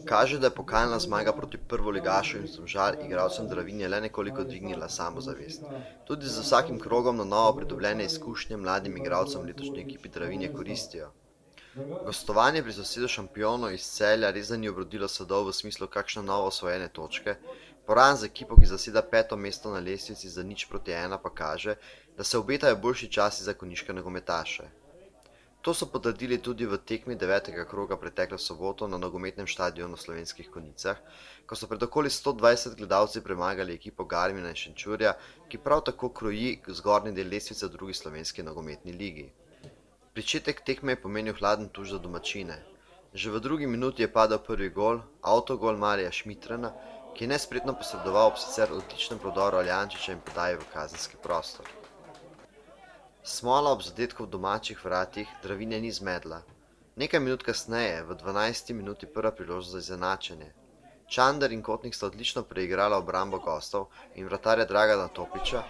Kaže, da je pokalna zmaga proti prvoligašu in Domžal igralcem Dravinje le nekoliko dvignila samozavest. Tudi z vsakim krogom na novo pridobljene izkušnje mladim igralcem letošnji ekipi Dravinje koristijo. Gostovanje pri sosedu šampionu iz Celja res da ni obrodilo sadov v smislu kakšne novo osvojene točke, poraz z ekipo, ki zaseda 5. mesto na lestvici za 0:1 pa kaže, da se obetajo boljši časi za konjiške nogometaše. To so potrdili tudi v tekmi 9. kroga preteklo soboto na nogometnem štadionu v Slovenskih Konjicah, ko so pred okoli 120 gledalci premagali ekipo Garmina in Šenčurja, ki prav tako kroji zgornji del lestvice v drugi slovenski nogometni ligi. Pričetek tekme je pomenil hladen tuš za domačine. Že v drugi minuti je padel prvi gol, avtogol Marija Šmitrana, ki je nespretno posredoval ob sicer odličnem prodoru Aljančiča in podaji v kazenski prostor. Smola ob zadetku v domačih vratih Dravinje ni zmedla. Nekaj minut kasneje, v 12. minuti prva priložnost za izenačenje. Čander in Kotnik sta odlično preigrala obrambo gostov in vratarja Dragana Topiča,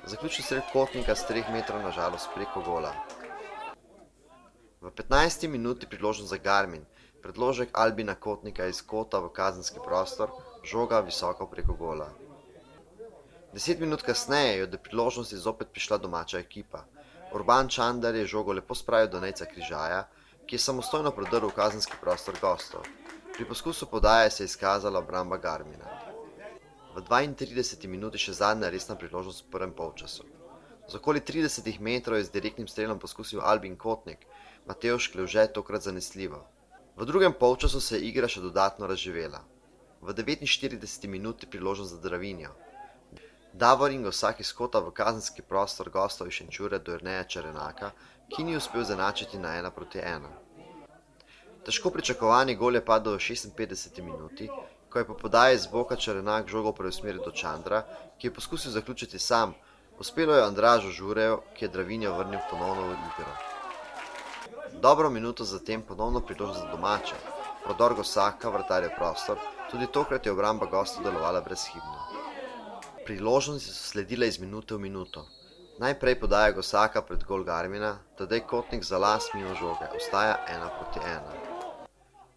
zaključil strel Kotnika s 3 metrov na žalost preko gola. V 15. minuti priložnost za Garmin, predložek Albina Kotnika iz kota v kazenski prostor, žoga visoko preko gola. 10 minut kasneje je do priložnosti zopet prišla domača ekipa. Urban Čander je žogo lepo spravil do Nejca Križaja, ki je samostojno prodrl v kazenski prostor gostov. Pri poskusu podaje se je izkazala obramba Garmina. V 32. minuti še zadnja resna priložnost v prvem polčasu. Z okoli 30 metrov je z direktnim strelom poskusil Albin Kotnik, Matevž Klevže tokrat zanesljivo. V drugem polčasu se je igra še dodatno razživela. V 49. minuti priložnost za Dravinjo. Davorin Gosak iz kota v kazenski prostor gostov iz Šenčurja do Jerneja Čerenaka, ki ni uspel zanačiti na 1:1. Težko pričakovani gol je padel v 56. minuti, ko je po podaji z boka Čerenak žogo preusmeril do Čandra, ki je poskusil zaključiti sam. Uspelo je Andražu Žureju, ki je Dravinjo vrnil ponovno v igro. Dobro minuto zatem ponovno priložnost za domače. Prodor Gosaka, vratar je prostor, tudi tokrat je obramba gostov delovala brezhibno. Priložnosti so sledile iz minute v minuto. Najprej podaja Gosaka pred gol Garmina, tedaj Kotnik za las mimo žoge, ostaja 1:1.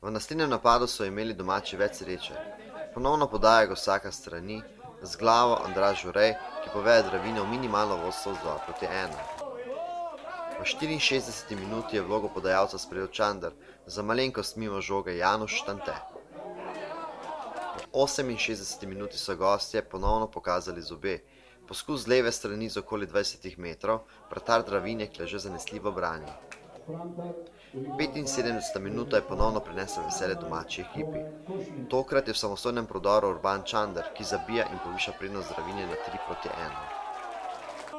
V naslednjem napadu so imeli domači več sreče. Ponovno podaja Gosaka strani, z glavo Andraž Žurej, ki povede Dravinjo v minimalno vodstvo z 2:1. V 64. minuti je vlogo podajalca sprejel Čander, za malenkost mimo žoge Januš Štante. V 68. minuti so gostje ponovno pokazali zobe. Poskus z leve strani z okoli 20 metrov, vratar Dravinje Kleže zanesljivo brani. 75. minuta je ponovno prinesla veselje domači ekipi. Tokrat je v samostojnem prodoru Urban Čander, ki zabija in poviša prednost Dravinje na 3:1.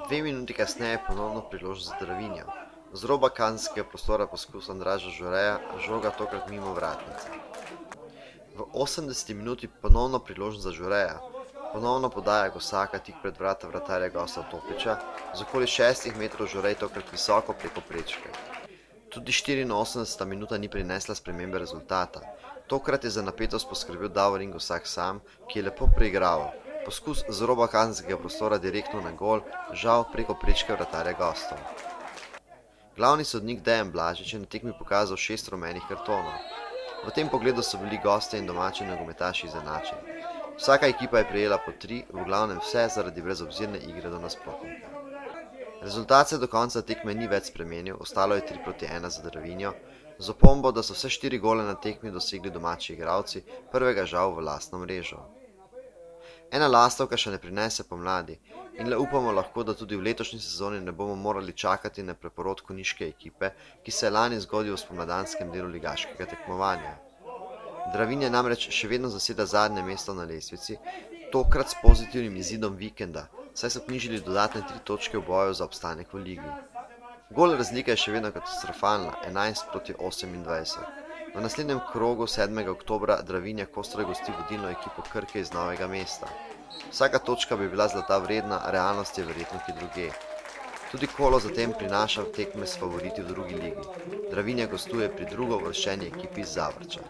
2 minuti kasneje je ponovno priložnost za Dravinjo. Z roba kazenskega prostora poskus Andraža Žureja, žoga tokrat mimo vratnice. V 80. minuti ponovno priložnost za Žureja. Ponovno podaja Gosaka tik pred vrata vratarja gosta Topiča, z okoli 6 metrov Žurej tokrat visoko preko prečke. Tudi 84. minuta ni prinesla spremembe rezultata. Tokrat je za napetost poskrbel Davorin Gosak sam, ki je lepo preigraval. Poskus z roba kazenskega prostora direktno na gol, žal preko prečke vratarja gostov. Glavni sodnik Dejan Blažič je na tekmi pokazal 6 rumenih kartonov. V tem pogledu so bili gostje in domači nogometaši izenačeni. Vsaka ekipa je prejela po 3, v glavnem vse zaradi brezobzirne igre do nasprotnika. Rezultat se do konca tekme ni več spremenil, ostalo je 3:1 za Dravinjo, z opombo, da so vse 4 gole na tekmi dosegli domači igralci, prvega žal v lastno mrežo. Ena lastovka še ne prinese pomladi in le upamo lahko, da tudi v letošnji sezoni ne bomo morali čakati na preporod konjiške ekipe, ki se je lani zgodil v spomladanskem delu ligaškega tekmovanja. Dravinje namreč še vedno zaseda zadnje mesto na lestvici, tokrat s pozitivnim izidom vikenda, saj so knjižili dodatne 3 točke v boju za obstanek v ligi. Gol razlika je še vedno katastrofalna, 11:28. V naslednjem krogu 7. oktobra Dravinja Kostroj gosti vodilno ekipo Krke iz Novega mesta. Vsaka točka bi bila zlata vredna, realnost je verjetno ki druge. Tudi kolo zatem prinaša tekme s favoriti v drugi ligi. Dravinja gostuje pri drugo uvrščeni ekipi iz Zavrča.